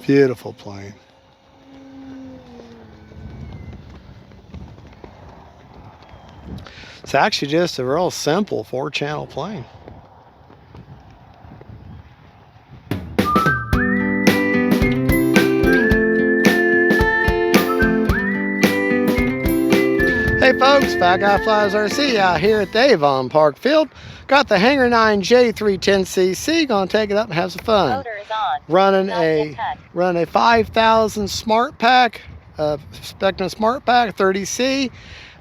Beautiful plane. It's actually just a real simple 4-channel plane. Hey folks, Fat Guy Flies RC out here at the Avon Park Field. Got the Hangar 9 J3 10cc. Gonna take it up and have some fun. Motor is on. Running a 5000 Smart Pack, Spectrum Smart Pack 30C,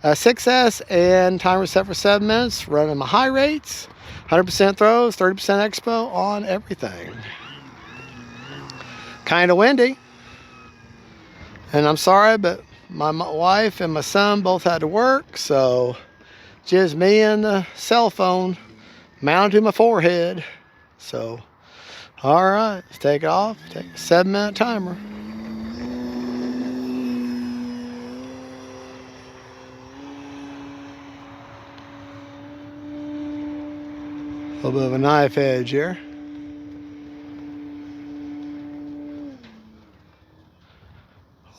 6S, and timer set for 7 minutes. Running my high rates, 100% throws, 30% expo on everything. Kind of windy, and I'm sorry, but my wife and my son both had to work, so just me and the cell phone mounted to my forehead. So, all right, let's take it off. Take a 7-minute timer. A little bit of a knife edge here.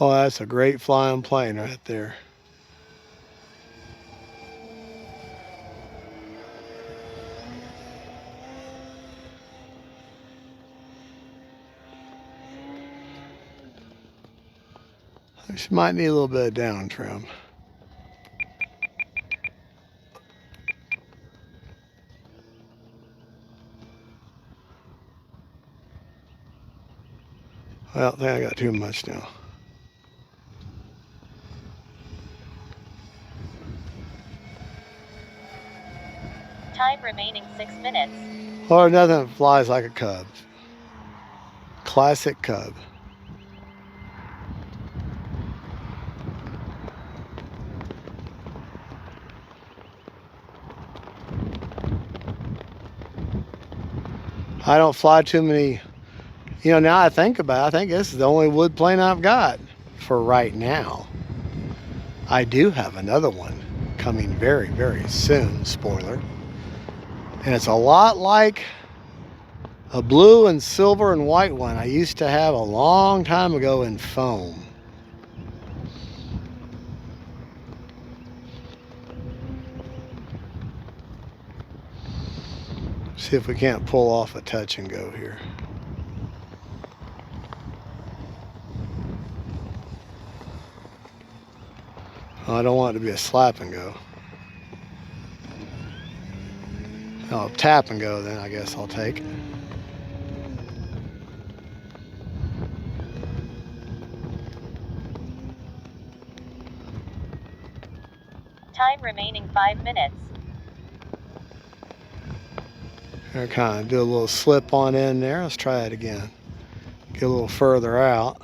Oh, that's a great flying plane right there. She might need a little bit of down trim. Well, I think I got too much now. Time remaining 6 minutes. Or nothing flies like a Cub. Classic Cub. I don't fly too many, you know, now I think about it, I think this is the only wood plane I've got for right now. I do have another one coming very, very soon, spoiler. And it's a lot like a blue and silver and white one I used to have a long time ago in foam. See if we can't pull off a touch and go here. I don't want it to be a slap and go. Oh, tap and go then I guess I'll take. Time remaining 5 minutes. Here, kind of do a little slip on in there. Let's try it again. Get a little further out.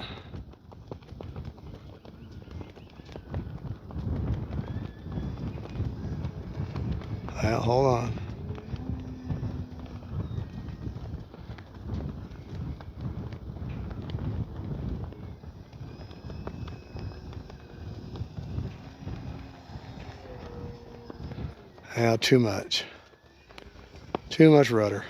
Well, hold on. Yeah, too much. Too much rudder.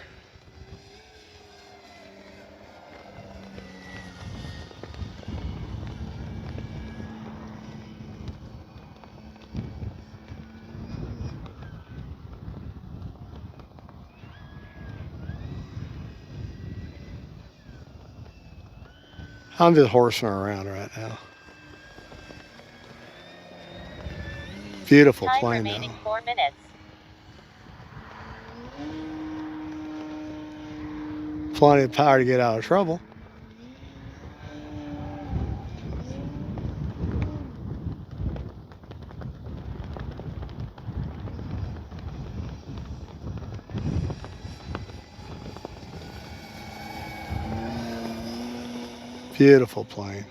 I'm just horsing around right now. Beautiful Time plane remaining though. 4 minutes. Plenty of power to get out of trouble. Beautiful plane.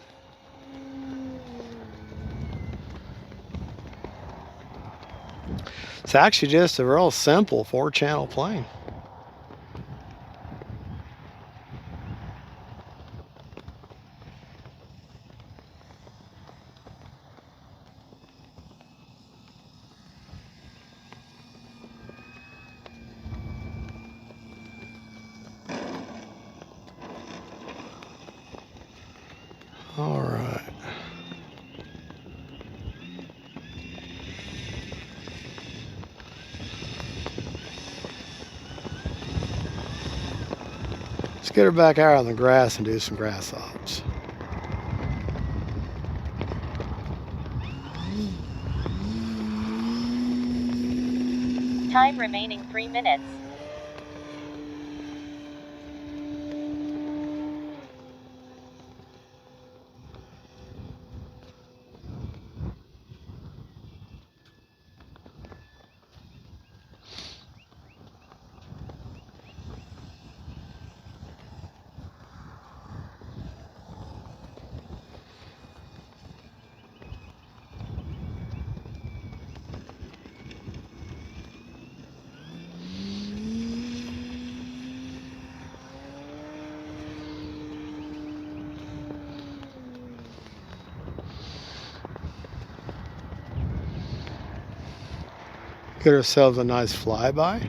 It's actually just a real simple 4-channel plane. All right. Let's get her back out on the grass and do some grass ops. Time remaining 3 minutes. Get ourselves a nice flyby.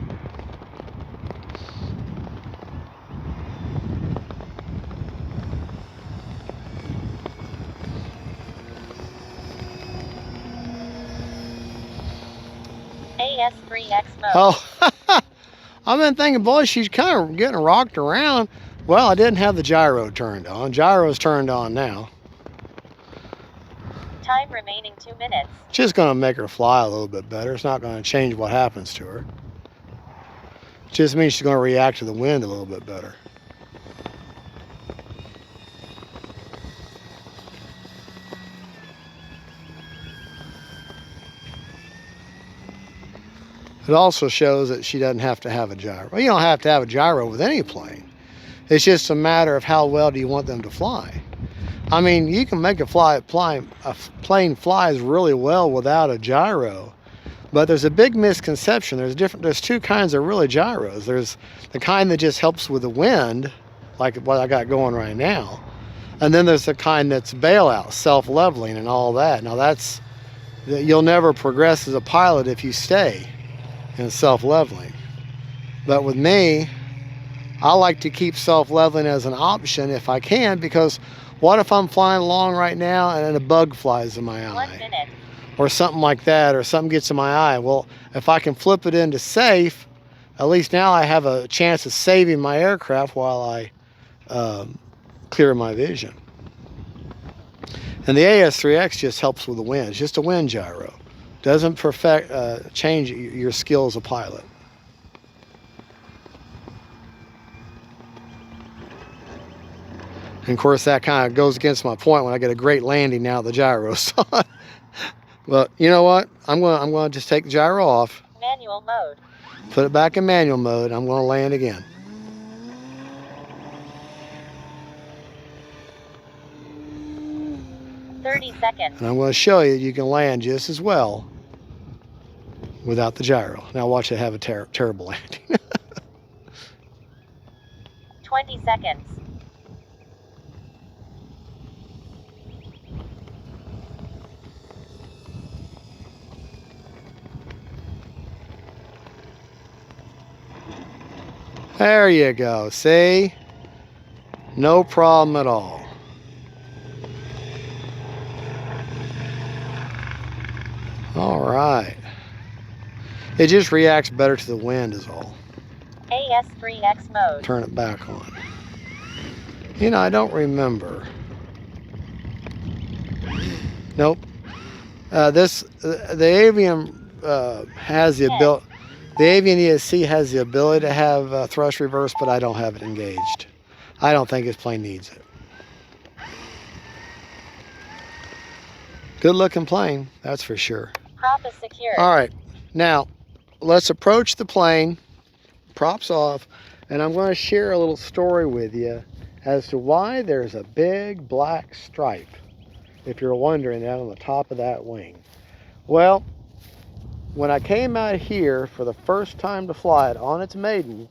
AS3X mode. Oh, I've been thinking, boy, she's kind of getting rocked around. Well, I didn't have the gyro turned on. Gyro's turned on now. Time remaining 2 minutes. Just going to make her fly a little bit better. It's not going to change what happens to her. It just means she's going to react to the wind a little bit better. It also shows that she doesn't have to have a gyro. Well, you don't have to have a gyro with any plane. It's just a matter of how well do you want them to fly. I mean, you can make a plane flies really well without a gyro, but there's a big misconception. There's two kinds of really gyros. There's the kind that just helps with the wind, like what I got going right now, and then there's the kind that's bailout, self-leveling, and all that. Now you'll never progress as a pilot if you stay in self-leveling. But with me, I like to keep self-leveling as an option if I can, because what if I'm flying along right now and a bug flies in my eye? 1 minute. Or something like that, or something gets in my eye. Well, if I can flip it into safe, at least now I have a chance of saving my aircraft while I clear my vision. And the AS3X just helps with the wind. It's just a wind gyro. Doesn't change your skill as a pilot. And of course, that kind of goes against my point when I get a great landing now the gyro's on. But you know what? I'm going to just take the gyro off. Manual mode. Put it back in manual mode. I'm going to land again. .30 seconds. And I'm going to show you can land just as well without the gyro. Now watch it have a terrible landing. 20 seconds. There you go. See? No problem at all. All right. It just reacts better to the wind is all. AS3X mode. Turn it back on. You know, I don't remember. Nope. The Avian has the ability. The Avian ESC has the ability to have thrust reverse, but I don't have it engaged. I don't think this plane needs it. Good looking plane, that's for sure. Prop is secured. All right, now let's approach the plane, props off, and I'm going to share a little story with you as to why there's a big black stripe, if you're wondering that, on the top of that wing. Well, when I came out here for the first time to fly it on its maiden,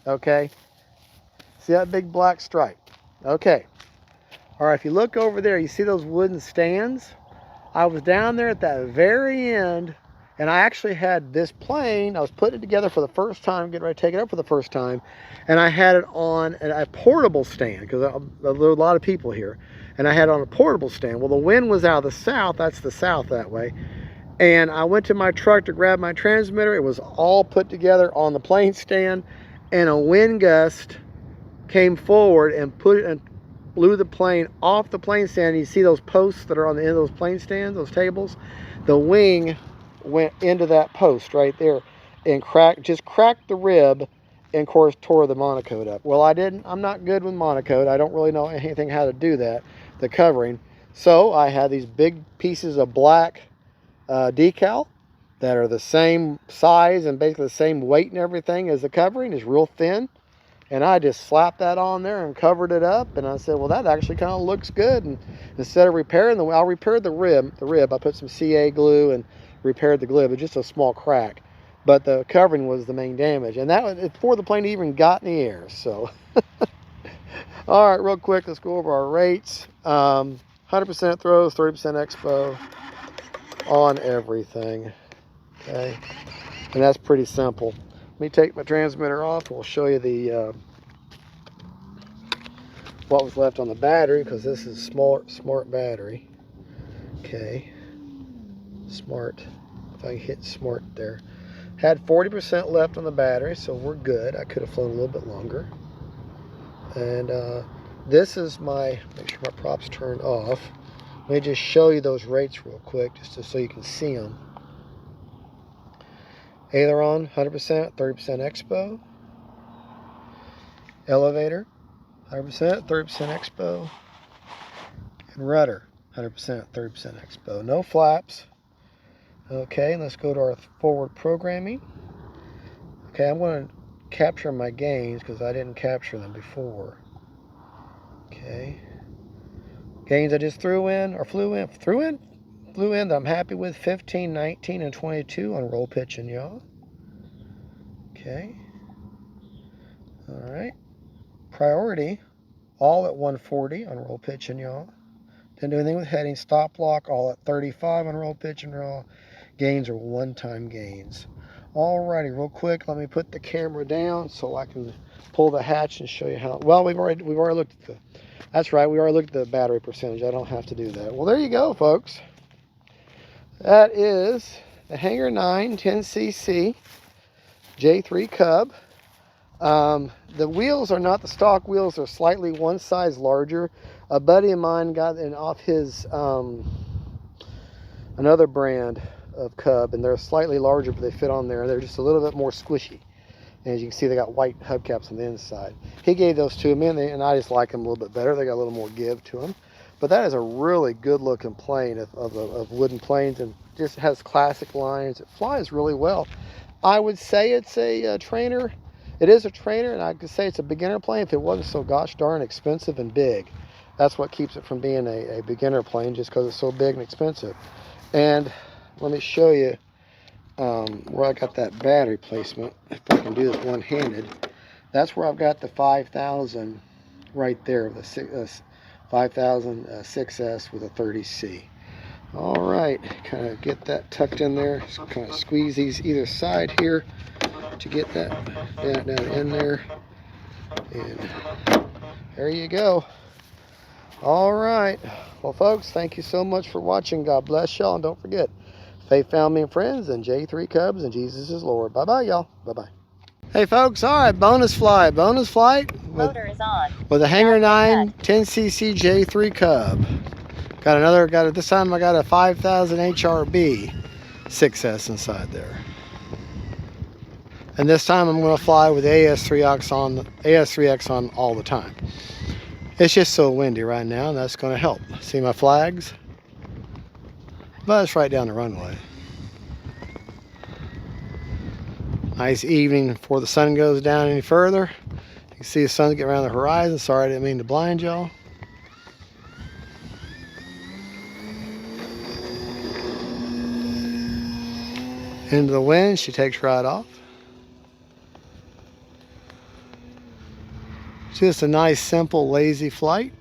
okay, see that big black stripe? Okay, all right, if you look over there, you see those wooden stands? I was down there at that very end, And I actually had this plane, I was putting it together for the first time, getting ready to take it up for the first time, and I had it on a portable stand, because there were a lot of people here, and I had it on a portable stand. Well, the wind was out of the south, that's the south that way, and I went to my truck to grab my transmitter. It was all put together on the plane stand, and a wind gust came forward and blew the plane off the plane stand. You see those posts that are on the end of those plane stands, those tables? The wing went into that post right there and just cracked the rib, and of course tore the monocoat up. Well, I'm not good with monocoat. I don't really know anything how to do that, the covering. So I had these big pieces of black decal that are the same size and basically the same weight and everything as the covering. Is real thin. And I just slapped that on there and covered it up. And I said, well, that actually kind of looks good. And instead of repairing I repaired the rib. I put some CA glue and repaired the glue. It was just a small crack. But the covering was the main damage. And that was before the plane even got in the air. So, all right, real quick, let's go over our rates. 100% throws, 30% expo on everything. Okay. And that's pretty simple. Let me take my transmitter off and we'll show you the what was left on the battery, because this is smart battery. Okay, smart. If I hit smart there, had 40% left on the battery, so we're good. I could have flown a little bit longer. And this is make sure my props turned off. Let me just show you those rates real quick, just so you can see them. Aileron, 100%, 30% expo. Elevator, 100%, 30% expo. And rudder, 100%, 30% expo. No flaps. Okay, let's go to our forward programming. Okay, I'm going to capture my gains because I didn't capture them before. Okay. Gains I just flew in that I'm happy with, 15, 19, and 22 on roll, pitch, and yaw. Okay. All right. Priority, all at 140 on roll, pitch, and yaw. Didn't do anything with heading. Stop block, all at 35 on roll, pitch, and yaw. Gains are one-time gains. Alrighty, real quick, let me put the camera down so I can pull the hatch and show you how. Well, we've already looked at that's right, we already looked at the battery percentage. I don't have to do that. Well, there you go, folks. That is the HANGAR 9 10cc J3 Cub. The wheels are not the stock wheels, they're slightly one size larger. A buddy of mine got it off his another brand of Cub, and they're slightly larger, but they fit on there. They're just a little bit more squishy. And as you can see, they got white hubcaps on the inside. He gave those to me, and I just like them a little bit better. They got a little more give to them. But that is a really good looking plane of wooden planes, and just has classic lines. It flies really well. I would say it's a trainer. It is a trainer, and I could say it's a beginner plane if it wasn't so gosh darn expensive and big. That's what keeps it from being a beginner plane, just because it's so big and expensive. And let me show you where I got that battery placement. If I can do this one-handed, that's where I've got the 5000 right there, the 5000 6S with a 30C. All right, kind of get that tucked in there. Just kind of squeeze these either side here to get that down in there. And there you go. All right. Well, folks, thank you so much for watching. God bless y'all. And don't forget, faith, family, and friends, and J3 Cubs, and Jesus is Lord. Bye-bye, y'all. Bye-bye. Hey, folks. All right, bonus flight Motor is on. with a HANGAR 9 10cc J3 Cub. This time I got a 5000 HRB 6S inside there. And this time I'm going to fly with AS3X on all the time. It's just so windy right now, and that's going to help. See my flags? But it's right down the runway. Nice evening before the sun goes down any further. You can see the sun get around the horizon. Sorry, I didn't mean to blind y'all. Into the wind, she takes right off. Just a nice, simple, lazy flight.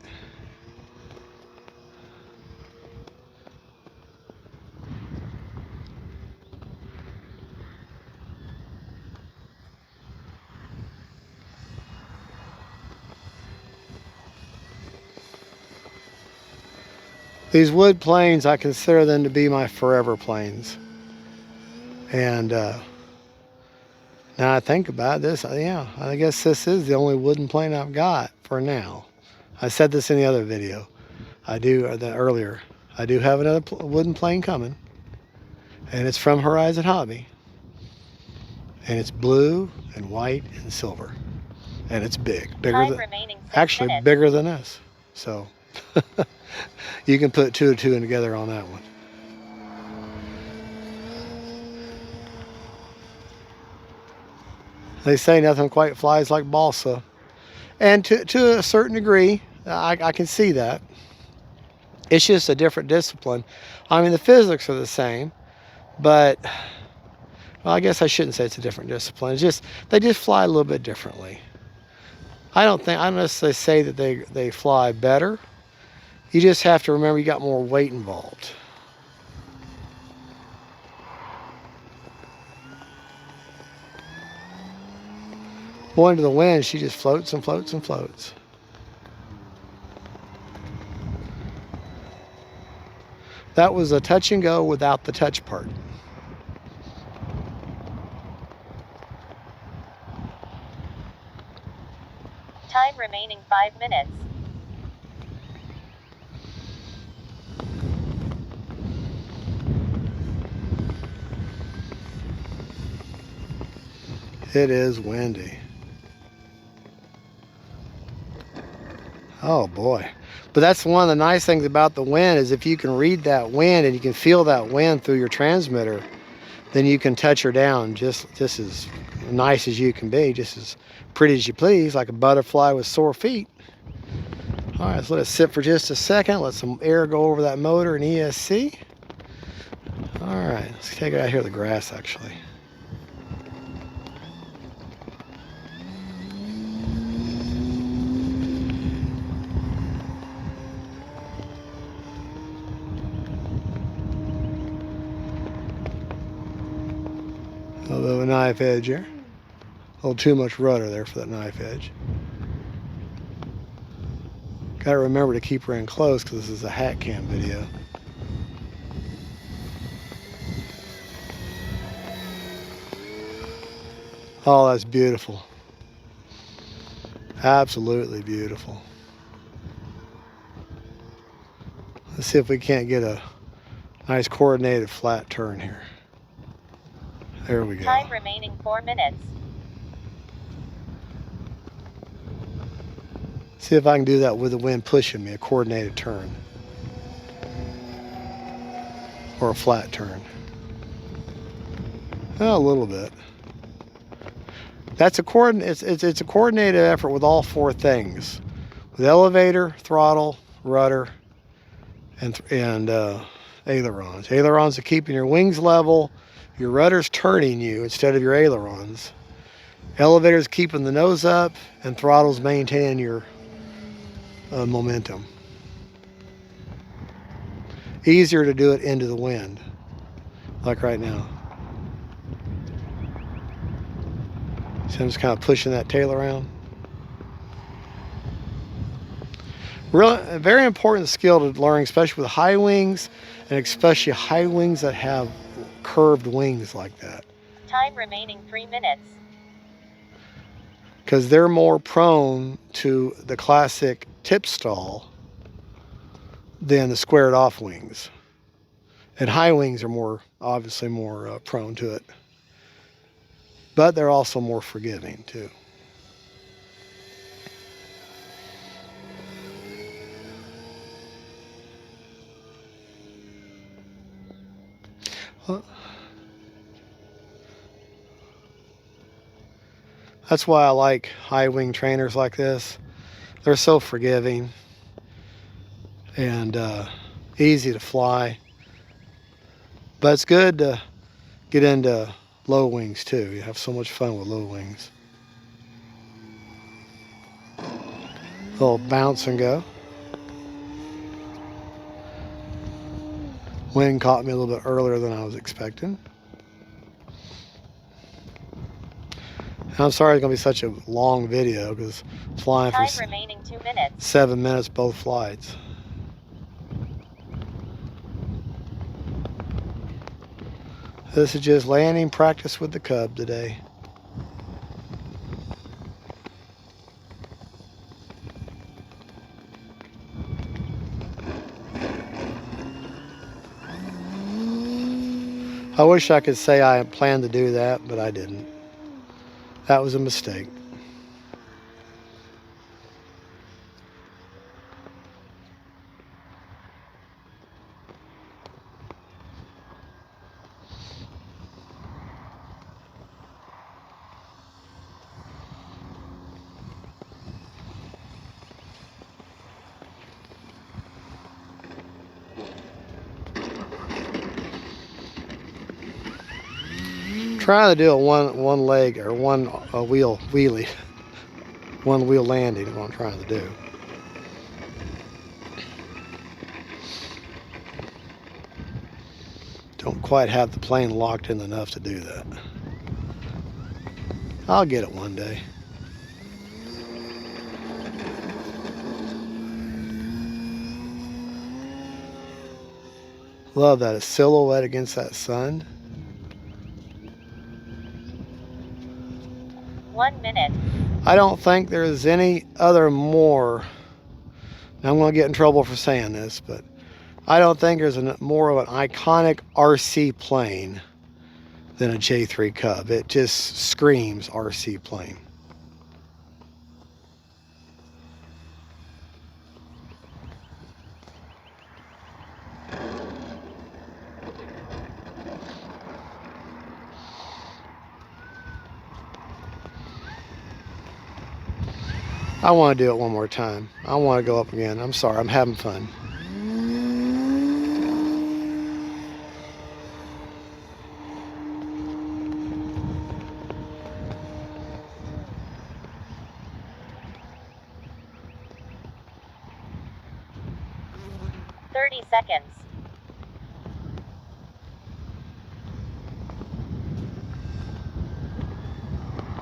These wood planes, I consider them to be my forever planes. And now I think about this, yeah, I guess this is the only wooden plane I've got for now. I said this in the other video. Earlier. I do have another wooden plane coming. And it's from Horizon Hobby. And it's blue and white and silver. And it's big. Actually bigger than this. So you can put 2 and 2 together on that one. They say nothing quite flies like balsa. And to a certain degree, I can see that. It's just a different discipline. I mean, the physics are the same, but, well, I guess I shouldn't say it's a different discipline. It's just, they just fly a little bit differently. I don't necessarily say that they fly better. You just have to remember you got more weight involved. Going to the wind, she just floats and floats and floats. That was a touch and go without the touch part. Time remaining 5 minutes. It is windy. Oh boy. But that's one of the nice things about the wind is if you can read that wind and you can feel that wind through your transmitter, then you can touch her down just as nice as you can be, just as pretty as you please, like a butterfly with sore feet. All right, let's let it sit for just a second. Let some air go over that motor and ESC. All right, let's take it out here to the grass actually. A little knife edge here. A little too much rudder there for that knife edge. Got to remember to keep her in close because this is a hat cam video. Oh, that's beautiful. Absolutely beautiful. Let's see if we can't get a nice coordinated flat turn here. There we go. Time remaining 4 minutes. See if I can do that with the wind pushing me, a coordinated turn. Or a flat turn. Oh, a little bit. That's a it's a coordinated effort with all 4 things. With elevator, throttle, rudder, and ailerons. Ailerons are keeping your wings level. Your rudder's turning you instead of your ailerons. Elevator's keeping the nose up, and throttle's maintaining your momentum. Easier to do it into the wind, like right now. So I'm just kind of pushing that tail around. Really, a very important skill to learn, especially with high wings, and especially high wings that have curved wings like that. Time remaining 3 minutes. Because they're more prone to the classic tip stall than the squared off wings. And high wings are obviously more prone to it. But they're also more forgiving too. That's why I like high wing trainers like this. They're so forgiving and easy to fly. But it's good to get into low wings too. You have so much fun with low wings. A little bounce and go. Wind caught me a little bit earlier than I was expecting. I'm sorry it's going to be such a long video because flying for Time remaining 2 minutes. 7 minutes both flights. This is just landing practice with the Cub today. I wish I could say I had planned to do that, but I didn't. That was a mistake. Trying to do a one leg or one wheel wheelie, one wheel landing is what I'm trying to do. Don't quite have the plane locked in enough to do that. I'll get it one day. Love that, a silhouette against that sun. 1 minute. I don't think there's any other more, now I'm going to get in trouble for saying this, but I don't think there's more of an iconic RC plane than a J-3 Cub. It just screams RC plane. I want to do it one more time. I want to go up again. I'm sorry, I'm having fun. Seconds.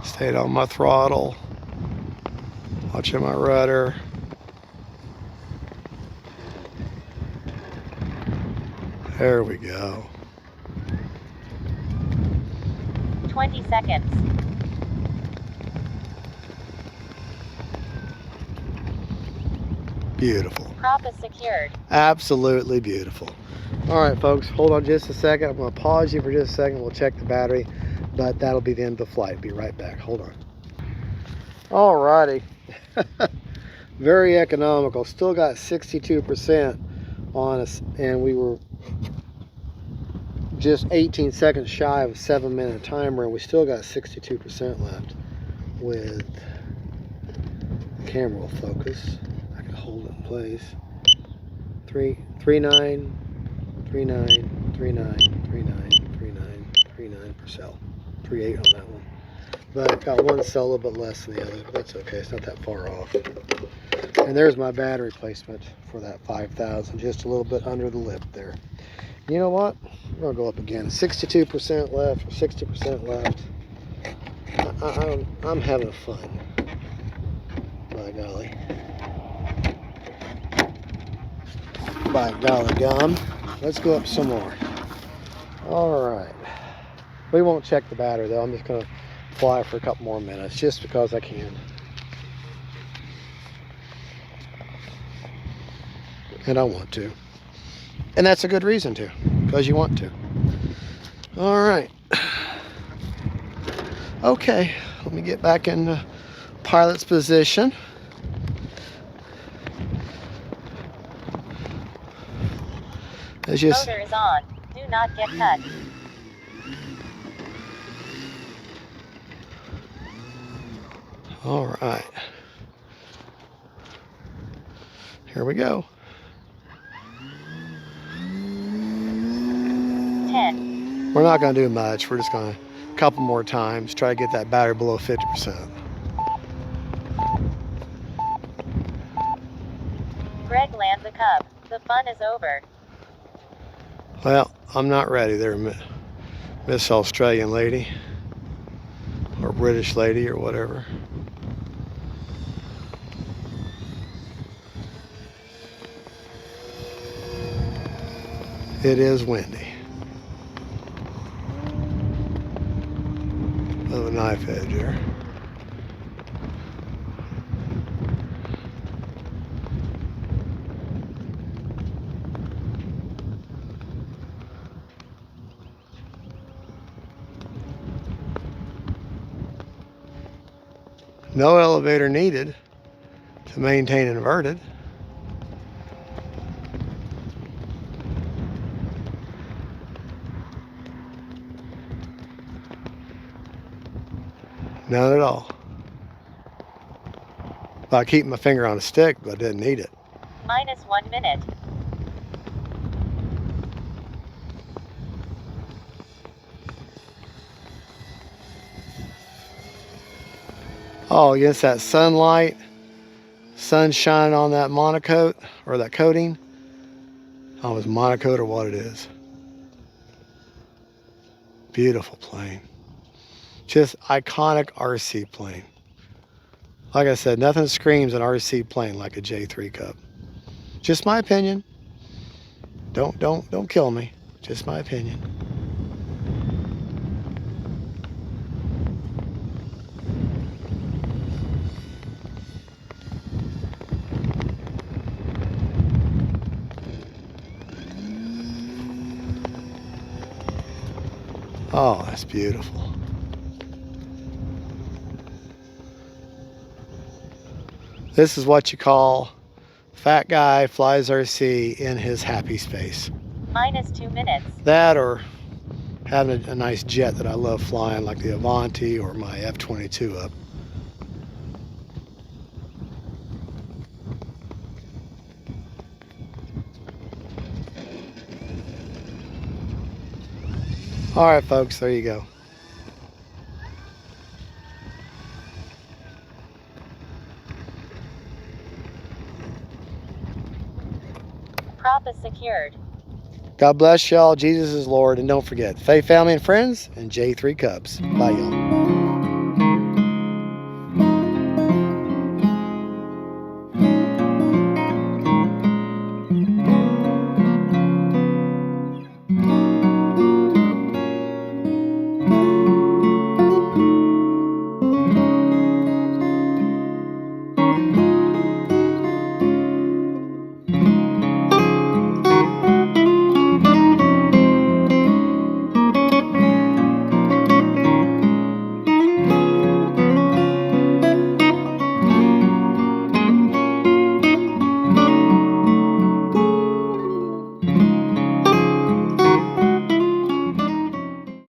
Stayed on my throttle. Watching my rudder. There we go. 20 seconds. Beautiful. Prop is secured. Absolutely beautiful. All right, folks, hold on just a second. I'm going to pause you for just a second. We'll check the battery, but that'll be the end of the flight. Be right back. Hold on. All righty. Very economical. Still got 62% on us, and we were just 18 seconds shy of a 7-minute timer, and we still got 62% left. With the camera will focus. I can hold it in place. 39, 39, 39, 39, 39, 39 per cell. 38 on that one. But got one cell but less than the other. But that's okay. It's not that far off. And there's my battery placement for that 5,000. Just a little bit under the lip there. You know what? I'm going to go up again. 62% left, 60% left. I'm having fun. By golly. By golly gum. Let's go up some more. All right. We won't check the battery though. I'm just going to fly for a couple more minutes just because I can. And I want to. And that's a good reason to, because you want to. All right. Okay, let me get back in pilot's position. Motor is on. Do not get cut. All right. Here we go. 10. We're not going to do much. We're just going to a couple more times try to get that battery below 50%. Greg, land the Cub. The fun is over. Well, I'm not ready there, Miss Australian lady, or British lady, or whatever. It is windy. knife edge there. No elevator needed to maintain inverted. None at all. I keep my finger on a stick, but I didn't need it. -1 minute. Oh, against that sunlight, sun shining on that monocoat or that coating. Oh, it's monocoat or what it is. Beautiful plane. Just iconic RC plane. Like I said, nothing screams an RC plane like a J3 Cub. Just my opinion. Don't kill me. Just my opinion. Oh, that's beautiful. This is what you call fat guy flies RC in his happy space. -2 minutes. That or having a nice jet that I love flying like the Avanti or my F-22 up. All right, folks, there you go. Prop is secured. God bless y'all. Jesus is Lord. And don't forget, faith, family, and friends, and J3 Cubs. Bye, y'all.